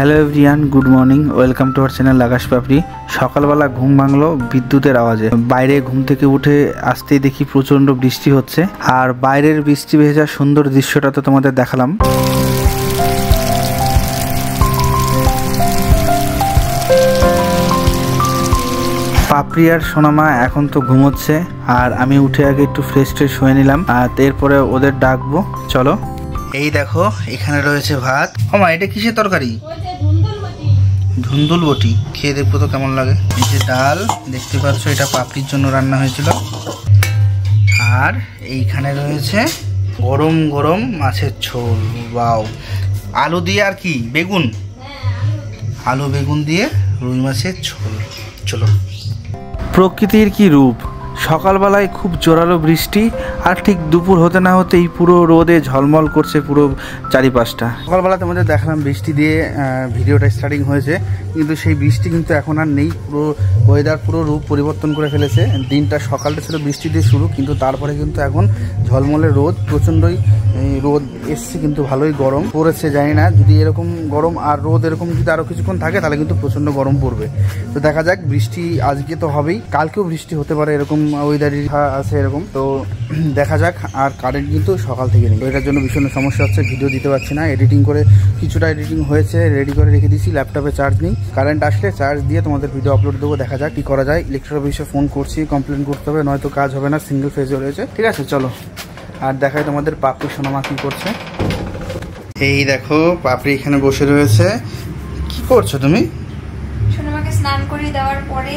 Hello everyone, good morning, welcome to our channel Akash Papri. সকালবেলা ঘুম ভাঙলো বিদ্যুতের আওয়াজে। বাইরে ঘুম থেকে উঠে আসতেই দেখি প্রচণ্ড বৃষ্টি হচ্ছে, আর বাইরের বৃষ্টি ভেজা সুন্দর দৃশ্যটা তো তোমাদের দেখালাম। পাপড়ি আর সোনামা এখন তো ঘুমোচ্ছে, আর আমি উঠে আগে একটু ফ্রেশ ট্রেশ হয়ে নিলাম, আর এরপরে ওদের ডাকবো। চলো, এই দেখো এখানে রয়েছে ভাত। ওমা, এটা কিসের তরকারি? ধুন্দুল বটি। খেয়ে দেখবো তো কেমন লাগে। এই যে ডাল দেখতে পাচ্ছ, এটা পাপড়ির জন্য রান্না হয়েছিল। আর এইখানে রয়েছে গরম গরম মাছের ঝোল। বাও, আলু দিয়ে আর কি বেগুন, আলু বেগুন দিয়ে রুই মাছের ঝোল। চলো। প্রকৃতির কি রূপ! সকালবেলায় খুব জোরালো বৃষ্টি, আর ঠিক দুপুর হতে না হতেই পুরো রোদে ঝলমল করছে পুরো চারিপাশটা। সকালবেলা তোমাদের দেখালাম বৃষ্টি দিয়ে ভিডিওটা স্টার্টিং হয়েছে, কিন্তু সেই বৃষ্টি কিন্তু এখন আর নেই। পুরো ওয়েদার পুরো রূপ পরিবর্তন করে ফেলেছে। দিনটা সকালটা ছিল বৃষ্টি দিয়ে শুরু, কিন্তু তারপরে কিন্তু এখন ঝলমলে রোদ, প্রচণ্ডই রোদ এসছে, কিন্তু ভালোই গরম পড়েছে। জানি না, যদি এরকম গরম আর রোদ এরকম যদি আরও কিছুক্ষণ থাকে তাহলে কিন্তু প্রচণ্ড গরম পড়বে। তো দেখা যাক, বৃষ্টি আজকে তো হবেই, কালকেও বৃষ্টি হতে পারে, এরকম ওয়েদারই আছে এরকম। তো দেখা যাক। আর কারেন্ট কিন্তু সকাল থেকে নেই, এটার জন্য ভীষণ সমস্যা হচ্ছে। ভিডিও দিতে পারছি না, এডিটিং করে কিছুটা এডিটিং হয়েছে, রেডি করে রেখে দিয়েছি। ল্যাপটপে চার্জ নেই, কারেন্ট আসলে চার্জ দিয়ে তোমাদের ভিডিও আপলোড দেবো। দেখা যাক কি করা যায়। ইলেকট্রিক অফিসে ফোন করছি, কমপ্লেন করতে হবে, নয়তো কাজ হবে না। সিঙ্গেল ফেজে রয়েছে। ঠিক আছে, চলো। আর দেখাই তোমাদের পাপড়ি সোনামা কি করছে। এই দেখো, পাপড়ি এখানে বসে রয়েছে। কি করছো তুমি? সোনামাকে স্নান করিয়ে দেওয়ার পরে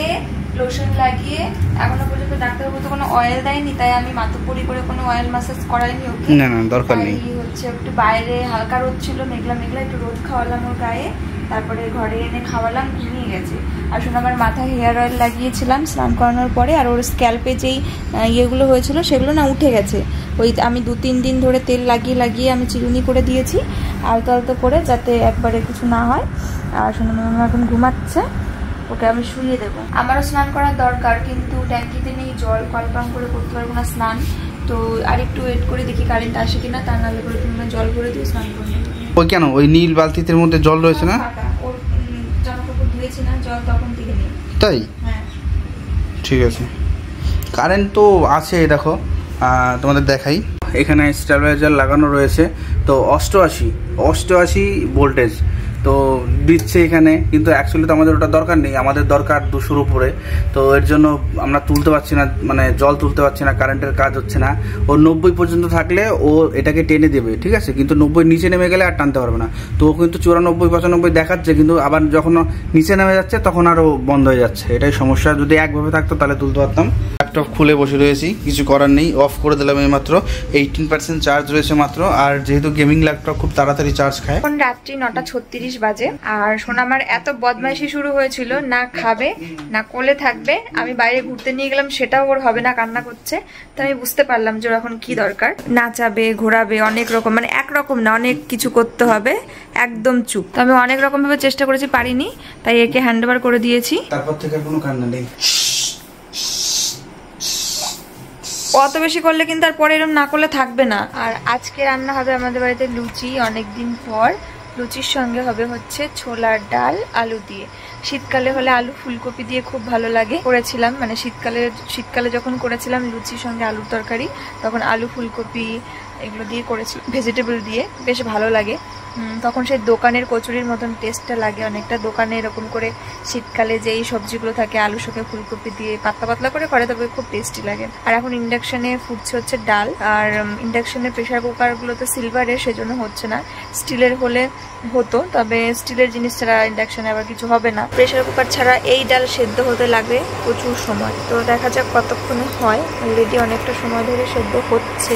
লোশন লাগিয়ে, এখনো পর্যন্ত ডাক্তারবাবু তো কোনো অয়েল দেয়নি, তাই আমি মাথাপুরি করে কোনো অয়েল ম্যাসাজ করাইনি ওকে। না না, দরকার নেই। হচ্ছে একটু বাইরে হালকা রোদ ছিল, মেঘলা মেঘলা, একটু রোদ খাওয়ালাম ওর গায়ে, তারপরে ঘরে এনে খাওয়ালাম, ঘুমিয়ে গেছে। আর সোনামার মাথায় হেয়ার অয়েল লাগিয়েছিলাম স্নান করানোর পরে, আর ওর স্ক্যাল্পে যেই ইয়েগুলো হয়েছিল সেগুলো না উঠে গেছে। ওই আমি 2-3 দিন ধরে তেল লাগিয়ে লাগিয়ে আমি চিরুনি করে দিয়েছি আলতো আলতো করে, যাতে একবারে কিছু না হয়। আর সোনামা এখন ঘুমাচ্ছে, ওকে আমি শুইয়ে দেবো। আমারও স্নান করার দরকার, কিন্তু ট্যাঙ্কিতে নেই জল, কলপাম করে করতে পারবো না স্নান। তো আর একটু ওয়েট করে দেখি কারেন্ট আসে কিনা, তা নাহলে করে তুমি জল করে দিয়ে স্নান করবো। ওই কেন, ওই নীল বালতিতে মধ্যে জল রয়েছে না? ওর জামা কাপড় ধুয়েছি না, জল তখন থেকে নেই। তাই? হ্যাঁ, ঠিক আছে। কারেন্ট তো আছে, দেখো তোমাদের দেখাই। এখানে স্টেবিলাইজার লাগানো রয়েছে, তো 88 ভোল্টেজ তো দিচ্ছে এখানে, কিন্তু অ্যাকচুয়ালি তো আমাদের ওটা দরকার নেই, আমাদের দরকার 200-র উপরে। তো এর জন্য আমরা তুলতে পারছি না, মানে জল তুলতে পারছি না, কারেন্টের কাজ হচ্ছে না। ও 90 পর্যন্ত থাকলে ও এটাকে টেনে দেবে, ঠিক আছে, কিন্তু 90 নিচে নেমে গেলে আর টানতে পারবে না। তো ও কিন্তু 94-95 দেখাচ্ছে, কিন্তু আবার যখন নিচে নেমে যাচ্ছে তখন আরও বন্ধ হয়ে যাচ্ছে। এটাই সমস্যা। যদি একভাবে থাকতো তাহলে তুলতে পারতাম। ল্যাপটপ খুলে বসে রয়েছি, কিছু করার নেই, অফ করে দিলাম। এই মাত্র 18% চার্জ রয়েছে মাত্র। আর যেহেতু গেমিং ল্যাপটপ খুব তাড়াতাড়ি চার্জ খায়। এখন রাত্রি 9:36 বাজে, আর সোনামার এত বদমাইশি শুরু হয়েছিল, না খাবে না কোলে থাকবে। আমি বাইরে ঘুরতে নিয়ে গেলাম, সেটাও ওর হবে না, কান্না করছে। তো আমি বুঝতে পারলাম যে ওর এখন কি দরকার। নাচাবে, ঘোরাবে, অনেক রকম, মানে একরকম না, অনেক কিছু করতে হবে। একদম চুপ। তো আমি অনেক রকম ভাবে চেষ্টা করেছি, পারিনি, তাই একে হ্যান্ডওভার করে দিয়েছি। তারপর থেকে কোনো কান্না নেই। অত বেশি করলে কিন্তু আর পরে এরকম না করলে থাকবে না। আর আজকে রান্না হবে আমাদের বাড়িতে লুচি, অনেকদিন পর। লুচির সঙ্গে হবে হচ্ছে ছোলার ডাল আলু দিয়ে। শীতকালে হলে আলু ফুলকপি দিয়ে খুব ভালো লাগে, করেছিলাম, মানে শীতকালে যখন করেছিলাম লুচির সঙ্গে আলুর তরকারি, তখন আলু ফুলকপি এগুলো দিয়ে করেছিলাম, ভেজিটেবল দিয়ে, বেশ ভালো লাগে। তখন সেই দোকানের কচুরির মতন টেস্টটা লাগে অনেকটা। দোকানে এরকম করে শীতকালে যেই সবজিগুলো থাকে আলু সঙ্গে ফুলকপি দিয়ে পাতলা পাতলা করে করে, তবে খুব টেস্টি লাগে। আর এখন ইন্ডাকশনে ফুটছে হচ্ছে ডাল, আর ইন্ডাকশনের প্রেশার কুকারগুলো তো সিলভারের, সেজন্য হচ্ছে না। স্টিলের হলে হতো, তবে স্টিলের জিনিস ছাড়া ইন্ডাকশনে আবার কিছু হবে না। প্রেশার কুকার ছাড়া এই ডাল সেদ্ধ হতে লাগে প্রচুর সময়। তো দেখা যাক কতক্ষণে হয়। অলরেডি অনেকটা সময় ধরে সেদ্ধ হচ্ছে।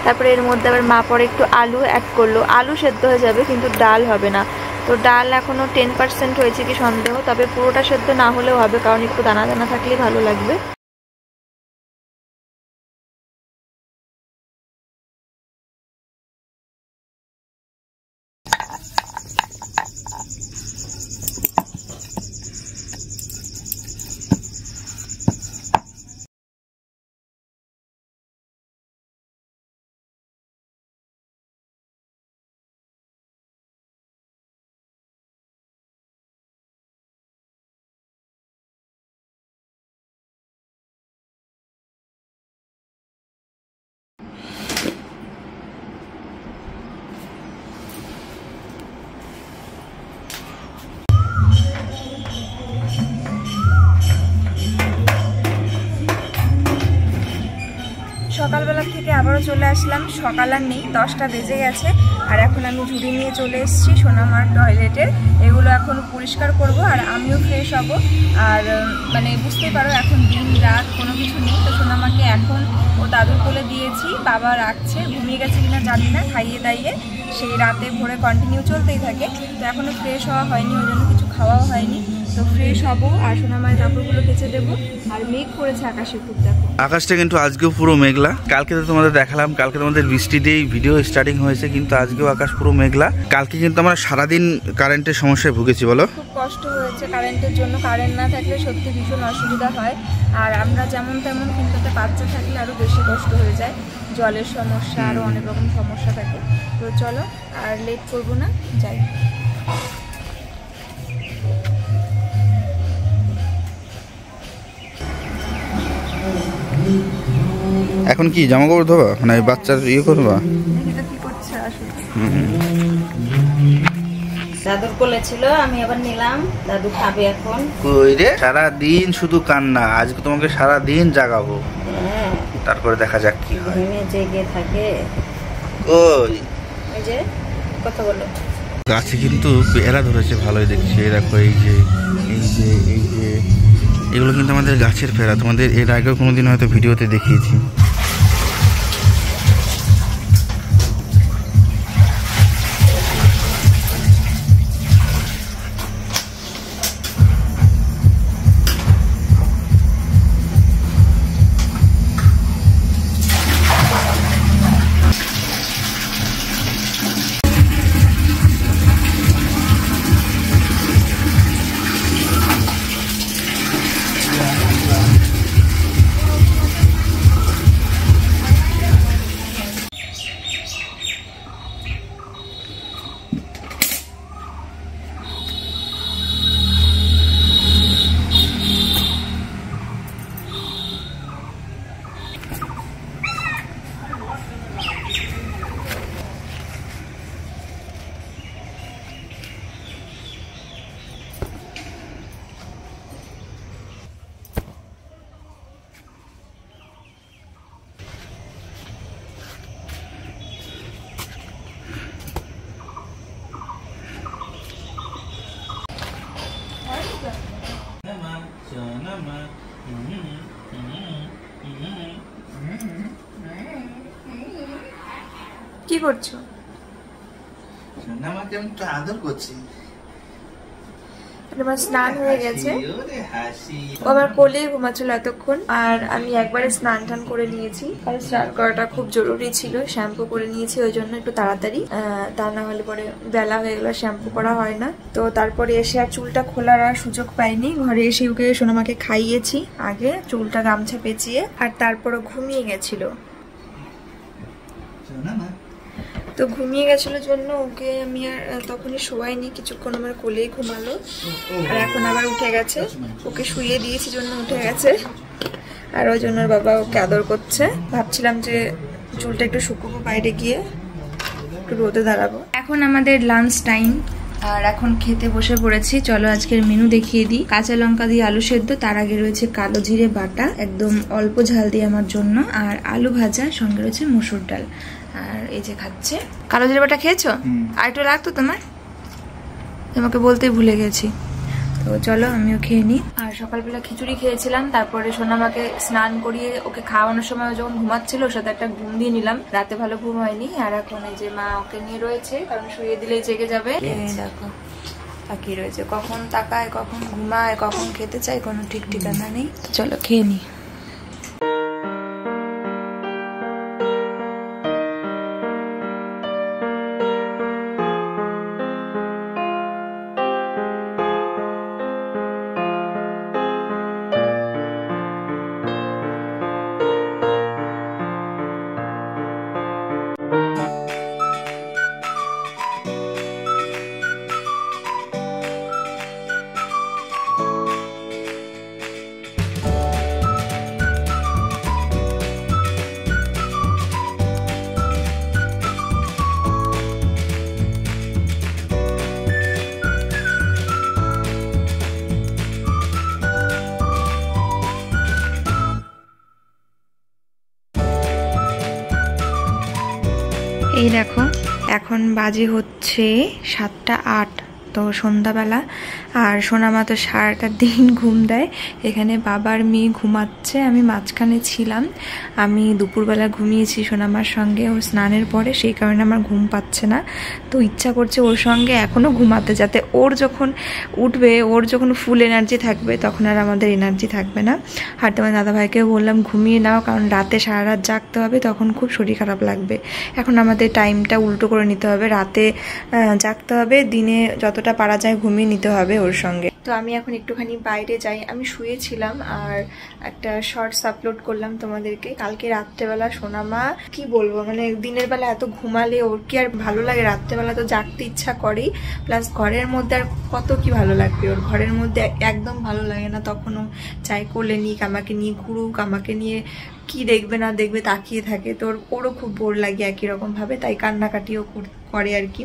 তারপরে এর মধ্যে আবার মা পরে একটু আলু অ্যাড করলো। আলু সেদ্ধ হয়ে যাবে, কিন্তু ডাল হবে না। তো ডাল এখনো 10% হয়েছে কি সন্দেহ, তবে পুরোটা সেদ্ধ না হলেও হবে, কারণ একটু দানা দানা থাকলেই ভালো লাগবে। আবারও চলে আসলাম। সকাল আর নেই, 10টা বেজে গেছে। আর এখন আমি ঝুড়ি নিয়ে চলে এসেছি সোনামার টয়লেটের। এগুলো এখন পরিষ্কার করব আর আমিও ফ্রেশ হব। আর মানে বুঝতেই পারো এখন দিন রাত কোনো কিছু নেই। তো সোনামাকে এখন ও দাদুর কোলে দিয়েছি, বাবা রাখছে, ঘুমিয়ে গেছে কিনা জানি না, খাইয়ে দাইয়ে সেই রাতে ভোরে কন্টিনিউ চলতেই থাকে। তো এখনও ফ্রেশ হওয়া হয়নি, ওই জন্য কিছু খাওয়াও হয়নি। তো ফ্রেশ হবো আর সোনামায়ের কাপড়গুলো কেচে দেবো। আর মেঘ করেছে আকাশে খুব, দেখো আকাশটা কিন্তু আজকেও পুরো মেঘলা। কালকে তো তোমাদের দেখালাম, কালকে তোমাদের বৃষ্টি দিয়েই ভিডিও স্টার্টিং হয়েছে, কিন্তু আজকেও আকাশ পুরো মেঘলা। কালকে কিন্তু আমরা সারাদিন কারেন্টের সমস্যায় ভুগেছি, বলো খুব কষ্ট হয়েছে কারেন্টের জন্য। কারেন্ট না থাকলে সত্যি ভীষণ অসুবিধা হয়। আর আমরা যেমন তেমন, কিন্তু বাচ্চা থাকলে আরও বেশি কষ্ট হয়ে যায়। জলের সমস্যা, আরও অনেক রকম সমস্যা থাকে। তো চলো আর লেট করবো না, যাই। এখন কি জামা কাপড় ধোবা, মানে বাচ্চার ইয়ে করবা? কি করছে আসলে? দাদুর কোলে ছিল, আমি আবার নিলাম, দাদু খাবে এখন। কই রে, সারা দিন শুধু কান্না, আজকে তোমাকে সারা দিন জাগাবো, তারপরে দেখা যাক কি হয়। ঘুমিয়ে জেগে থাকে। ওই ওই যে কথা বলো। গাছে কিন্তু পেয়ারা ধরেছে ভালোই দেখছি। এই দেখো, এই যে এগুলো কিন্তু আমাদের গাছের পেয়ারা। তোমাদের এর আগেও কোনোদিন হয়তো ভিডিওতে দেখিয়েছি। কি করছো? আমাকে আমি তো আদর করছি। আমার স্নান হয়ে গেছে, ও আমার কোলেই ঘুমাচ্ছিল এতক্ষণ। আর আমি একবারে স্নান টান করে নিয়েছি, কারণ স্নান করাটা খুব জরুরি ছিল। শ্যাম্পু করে নিয়েছি ওই জন্য একটু তাড়াতাড়ি, তা না হলে পরে বেলা হয়ে গেলে শ্যাম্পু করা হয় না। তো তারপরে এসে আর চুলটা খোলার আর সুযোগ পাইনি। ঘরে এসে ওকে সোনামাকে খাইয়েছি আগে, চুলটা গামছা পেঁচিয়ে, আর তারপরে ঘুমিয়ে গেছিল। তো ঘুমিয়ে গেছিল জন্য ওকে আমি আর তখনই শোয়াইনি, কিছুক্ষণ আমার কোলেই ঘুমালো। আর এখন আবার উঠে গেছে, ওকে শুইয়ে দিয়েছি জন্য উঠে গেছে। আর ওই জন্য বাবা ওকে আদর করছে। ভাবছিলাম যে চুলটা একটু শুকোবো, বাইরে গিয়ে একটু রোদে দাঁড়াবো। এখন আমাদের লাঞ্চ টাইম, আর এখন খেতে বসে পড়েছি। চলো আজকের মেনু দেখিয়ে দিই। কাঁচা লঙ্কা দিয়ে আলু সেদ্ধ, তার আগে রয়েছে কালো জিরে বাটা, একদম অল্প ঝাল দিয়ে আমার জন্য, আর আলু ভাজা, সঙ্গে রয়েছে মসুর ডাল। আর এই যে খাচ্ছে। কালো জিরে বাটা খেয়েছো? আর একটু লাগতো তোমার, তোমাকে বলতেই ভুলে গেছি। তো চলো আমিও খেয়ে নিই। আর সকালবেলা খিচুড়ি খেয়েছিলাম, তারপরে সোনামাকে স্নান করিয়ে ওকে খাওয়ানোর সময় যখন ঘুমাচ্ছিল ওর সাথে একটা ঘুম দিয়ে নিলাম। রাতে ভালো ঘুম হয়নি। আর এখন এই যে মা ওকে নিয়ে রয়েছে, কারণ শুয়ে দিলেই জেগে যাবে। দেখো তাকিয়ে রয়েছে, কখন তাকায়, কখন ঘুমায়, কখন খেতে চায়, কোনো ঠিক ঠিকানা নেই। চলো খেয়ে নিই। এই দেখো এখন বাজে হচ্ছে 7:08, তো সন্ধ্যাবেলা। আর সোনামা তো সারাটা দিন ঘুম দেয়। এখানে বাবার মেয়ে ঘুমাচ্ছে, আমি মাঝখানে ছিলাম। আমি দুপুরবেলা ঘুমিয়েছি সোনামার সঙ্গে ওর স্নানের পরে, সেই কারণে আমার ঘুম পাচ্ছে না। তো ইচ্ছা করছে ওর সঙ্গে এখনও ঘুমাতে, যাতে ওর যখন উঠবে, ওর যখন ফুল এনার্জি থাকবে তখন আর আমাদের এনার্জি থাকবে না। আর তোমার দাদাভাইকেও বললাম ঘুমিয়ে নাও, কারণ রাতে সারা রাত জাগতে হবে, তখন খুব শরীর খারাপ লাগবে। এখন আমাদের টাইমটা উল্টো করে নিতে হবে, রাতে জাগতে হবে, দিনে যতটা পারা যায় ঘুমিয়ে নিতে হবে ওর সঙ্গে। তো আমি এখন একটুখানি বাইরে যাই। আমি শুয়েছিলাম আর একটা শর্টস আপলোড করলাম তোমাদেরকে। কালকে রাত্রেবেলা সোনামা কি বলবো, মানে দিনের বেলা এত ঘুমালে ওর কি আর ভালো লাগে, রাত্রেবেলা তো জাগতে ইচ্ছা করেই। প্লাস ঘরের মধ্যে আর কত কি ভালো লাগবে, ওর ঘরের মধ্যে একদম ভালো লাগে না। তখনও চাই কোলে নিক, আমাকে নিয়ে ঘুরুক, আমাকে নিয়ে কি দেখবে না দেখবে তাকিয়ে থাকে। তো ওরও খুব বোর লাগে একই রকম ভাবে, তাই কান্নাকাটিও করে আর কি।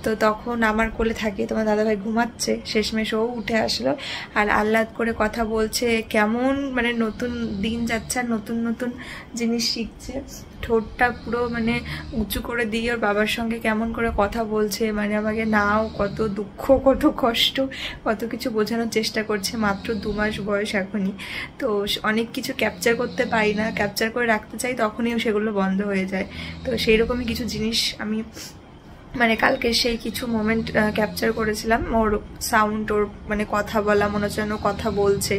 তো তখন আমার কোলে থাকে, তোমার দাদাভাই ঘুমাচ্ছে, শেষমেশ ও উঠে আসলো আর আহ্লাদ করে কথা বলছে। কেমন মানে নতুন দিন যাচ্ছে আর নতুন নতুন জিনিস শিখছে। ঠোঁটটা পুরো মানে উঁচু করে দিয়ে ওর বাবার সঙ্গে কেমন করে কথা বলছে, মানে আমাকে নাও, কত দুঃখ কত কষ্ট কত কিছু বোঝানোর চেষ্টা করছে। মাত্র 2 মাস বয়স এখনই, তো অনেক কিছু ক্যাপচার করতে পারি না, ক্যাপচার করে রাখতে চাই তখনই সেগুলো বন্ধ হয়ে যায়। তো সেই রকমই কিছু জিনিস আমি মানে কালকে সেই কিছু মোমেন্ট ক্যাপচার করেছিলাম। ওর সাউন্ড, ওর মানে কথা বলা, মনে হচ্ছে যেন কথা বলছে,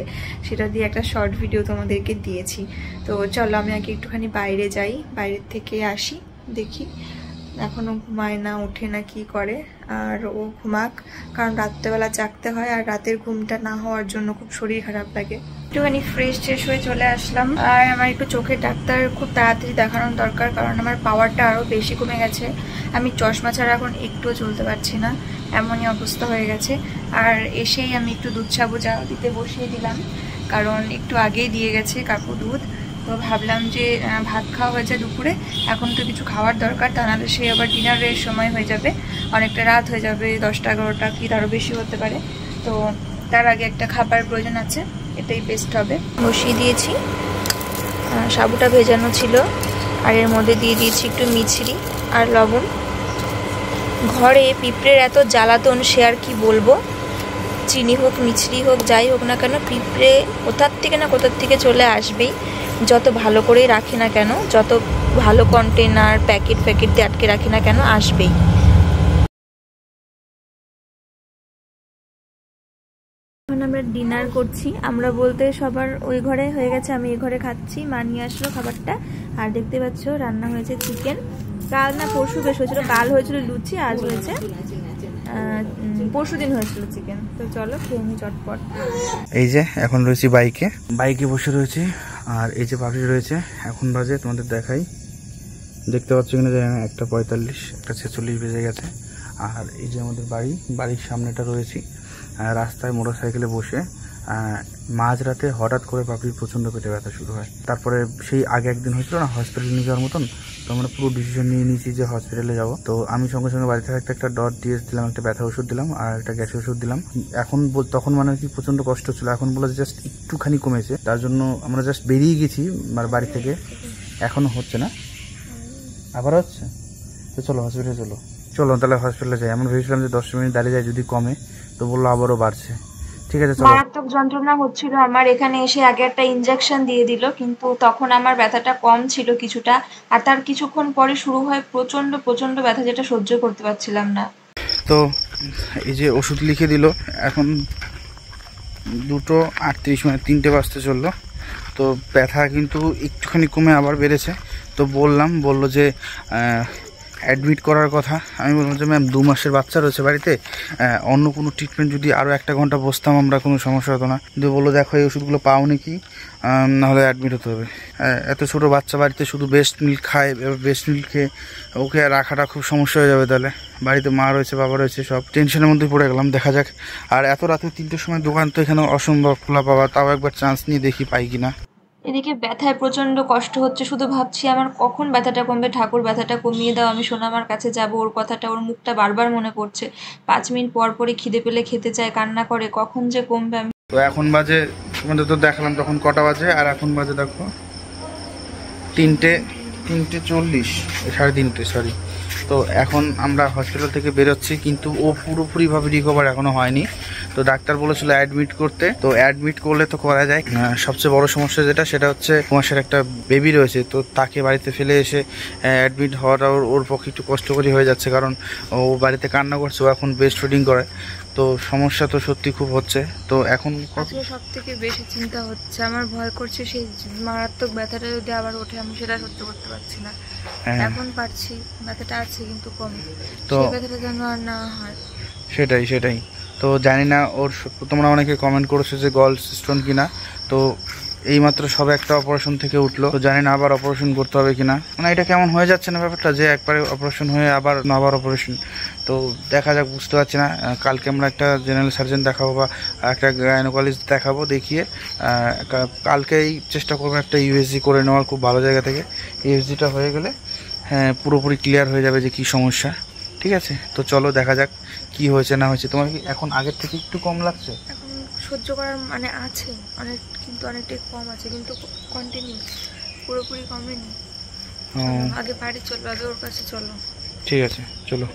সেটা দিয়ে একটা শর্ট ভিডিও তোমাদেরকে দিয়েছি। তো চলো আমি আগে একটুখানি বাইরে যাই, বাইরের থেকে আসি, দেখি এখনও ঘুমায় না, ওঠে না কি করে। আর ও ঘুমাক, কারণ রাত্রেবেলা জাগতে হয় আর রাতের ঘুমটা না হওয়ার জন্য খুব শরীর খারাপ লাগে। একটুখানি ফ্রেশ ট্রেশ হয়ে চলে আসলাম। আর আমার একটু চোখের ডাক্তার খুব তাড়াতাড়ি দেখানোর দরকার, কারণ আমার পাওয়ারটা আরও বেশি কমে গেছে। আমি চশমা ছাড়া এখন একটুও চলতে পারছি না, এমনই অবস্থা হয়ে গেছে। আর এসেই আমি একটু দুধ সাবু জাল দিতে বসিয়ে দিলাম, কারণ একটু আগেই দিয়ে গেছে কাকু দুধ। তো ভাবলাম যে ভাত খাওয়া হয়েছে দুপুরে, এখন তো কিছু খাওয়ার দরকার, তা নাহলে সে আবার ডিনারের সময় হয়ে যাবে, অনেকটা রাত হয়ে যাবে, 10টা 11টা কি তারও বেশি হতে পারে। তো তার আগে একটা খাবার প্রয়োজন আছে, এটাই বেস্ট হবে। বসিয়ে দিয়েছি, সাবুটা ভেজানো ছিল, আর এর মধ্যে দিয়ে দিয়েছি একটু মিছরি আর লবণ। ঘরে পিঁপড়ের এত জ্বালাতন, সে আর কি বলবো। চিনি হোক মিছরি হোক যাই হোক না কেন, পিঁপড়ে কোথার থেকে না কোথার থেকে চলে আসবেই, যত ভালো করেই রাখি না কেন, যত ভালো কন্টেনার প্যাকেট দিয়ে আটকে রাখি না কেন, আসবেই। এখন আমরা ডিনার করছি, আমরা বলতে সবার ওই ঘরে হয়ে গেছে, আমি এই ঘরে খাচ্ছি। মা নিয়ে আসলো খাবারটা, আর দেখতে পাচ্ছ রান্না হয়েছে চিকেন। কাল না পরশু বেশ হয়েছিল, কাল হয়েছিল লুচি, আজ হয়েছে পরশুদিন হয়েছিল চিকেন। তো চলো খেয়ে নি চটপট। এই যে এখন রয়েছি বাইকে বসে রয়েছি, আর এই যে পাপড়ি রয়েছে। এখন বাজে তোমাদের দেখাই, দেখতে পাচ্ছ কিনা জানি না, 1:45, 1:46 বেজে গেছে। আর এই যে আমাদের বাড়ির সামনেটা রয়েছি। রাস্তায় মোটরসাইকেলে বসে মাঝরাতে হঠাৎ করে পাপড়ির প্রচণ্ড পেটে ব্যথা শুরু হয়। তারপরে সেই আগে একদিন হয়েছিল না হসপিটালে নিয়ে যাওয়ার মতন, তো আমরা পুরো ডিসিশন নিয়ে নিয়েছি যে হসপিটালে যাবো। তো আমি সঙ্গে সঙ্গে বাড়ি থেকে একটা ডট দিয়ে দিলাম, একটা ব্যথা ওষুধ দিলাম আর একটা গ্যাসের ওষুধ দিলাম। এখন তখন মানে কি প্রচণ্ড কষ্ট ছিল, এখন বলে জাস্ট একটুখানি কমেছে, তার জন্য আমরা জাস্ট বেরিয়ে গেছি বাড়ি থেকে। এখনও হচ্ছে না, আবার হচ্ছে। তো চলো হসপিটালে চলো তাহলে হসপিটালে যাই। আমরা ভেবেছিলাম যে 10 মিনিট দাঁড়িয়ে যায়, যদি কমে, তো বললো আবারও বাড়ছে। ঠিক আছে চলো। মারাত্মক যন্ত্রণা হচ্ছিল আমার, এখানে এসে আগে একটা ইনজেকশন দিয়ে দিল, কিন্তু তখন আমার ব্যথাটা কম ছিল কিছুটা, আর তার কিছুক্ষণ পরে শুরু হয় প্রচন্ড ব্যথা, যেটা সহ্য করতে পারছিলাম না। তো এই যে ওষুধ লিখে দিল, এখন 2:38 মানে 3টে বাজতে চললো। তো ব্যথা কিন্তু একটুখানি কমে আবার বেড়েছে। তো বললো যে অ্যাডমিট করার কথা। আমি বললাম যে ম্যাম 2 মাসের বাচ্চা রয়েছে বাড়িতে, অন্য কোনো ট্রিটমেন্ট যদি আরও 1 ঘন্টা বসতাম আমরা, কোনো সমস্যা হতো না। কিন্তু বললো দেখো এই ওষুধগুলো পাও নাকি, নাহলে অ্যাডমিট হতে হবে। এত ছোটো বাচ্চা বাড়িতে শুধু বেস্ট মিল্ক খায়, বেস্ট মিল্ক খেয়ে ওকে রাখাটা খুব সমস্যা হয়ে যাবে। তাহলে বাড়িতে মা রয়েছে, বাবা রয়েছে, সব টেনশনের মধ্যে পড়ে গেলাম। দেখা যাক। আর এত রাতে 3টের সময় দোকান তো এখানে অসম্ভব খোলা পাওয়া, তাও একবার চান্স নিয়ে দেখি পাই কিনা। এদিকে ব্যথায় প্রচন্ড কষ্ট হচ্ছে, শুধু ভাবছি আমার কখন ব্যথাটা কমবে, ঠাকুর ব্যথাটা কমিয়ে দাও, আমি সোনামার কাছে যাব। ওর কথাটা, ওর মুখটা বারবার মনে পড়ছে, 5 মিনিট পর পরই খিদে পেলে খেতে চায়, কান্না করে, কখন যে কমবে। আমি তো এখন বাজে, তোমাদের তো দেখালাম তখন কটা বাজে, আর এখন বাজে দেখো 3:40, 3:30 সরি তো এখন আমরা হসপিটাল থেকে বেরোচ্ছি, কিন্তু ও পুরোপুরিভাবে রিকভার এখনও হয়নি। তো ডাক্তার বলেছিল অ্যাডমিট করতে, তো অ্যাডমিট করলে তো করা যায়। সবচেয়ে বড় সমস্যা সেটা হচ্ছে কুমাশের একটা বেবি রয়েছে, তো তাকে বাড়িতে ফেলে এসে অ্যাডমিট হওয়াটা ওর পক্ষে একটু কষ্টকরই হয়ে যাচ্ছে, কারণ ও বাড়িতে কান্না করছে, ও এখন ব্রেস্ট ফিডিং করে। তো সমস্যা তো সত্যি খুব হচ্ছে। তো এখন আজকে সব থেকে বেশি চিন্তা হচ্ছে, আমার ভয় করছে সেই মারাত্মক ব্যথাটা যদি আবার ওঠে, আমি সেটা সহ্য করতে পারছি না। এখন পারছি, ব্যথাটা আছে কিন্তু কম, তো ব্যথাটা যেন আর না হয়। সেটাই। তো জানি না ওর, তোমরা অনেকে কমেন্ট করেছো যে গলস স্টোন কিনা, তো এইমাত্র সব একটা অপারেশন থেকে উঠলো, তো জানি না আবার অপারেশন করতে হবে কিনা। মানে এটা কেমন হয়ে যাচ্ছে না ব্যাপারটা, যে একবারে অপারেশন হয়ে আবার অপারেশন। তো দেখা যাক, বুঝতে পারছি না। কালকে আমরা একটা জেনারেল সার্জন দেখাবো বা একটা গাইনোকোলজিস্ট দেখাবো, দেখিয়ে কালকেই চেষ্টা করবো একটা ইউএসজি করে নেওয়ার, খুব ভালো জায়গা থেকে। ইউএসজিটা হয়ে গেলে হ্যাঁ পুরোপুরি ক্লিয়ার হয়ে যাবে যে কী সমস্যা। ঠিক আছে, তো চলো দেখা যাক কি হয়েছে না হয়েছে। তোমার কি এখন আগের থেকে একটু কম লাগছে? এখন সহ্য করার মানে আছে অনেক, কিন্তু অনেকটাই কম আছে, কিন্তু কন্টিনিউ পুরোপুরি কমেনি। আগে বাড়ি চলো, আগে ওর কাছে চলো। ঠিক আছে, চলো।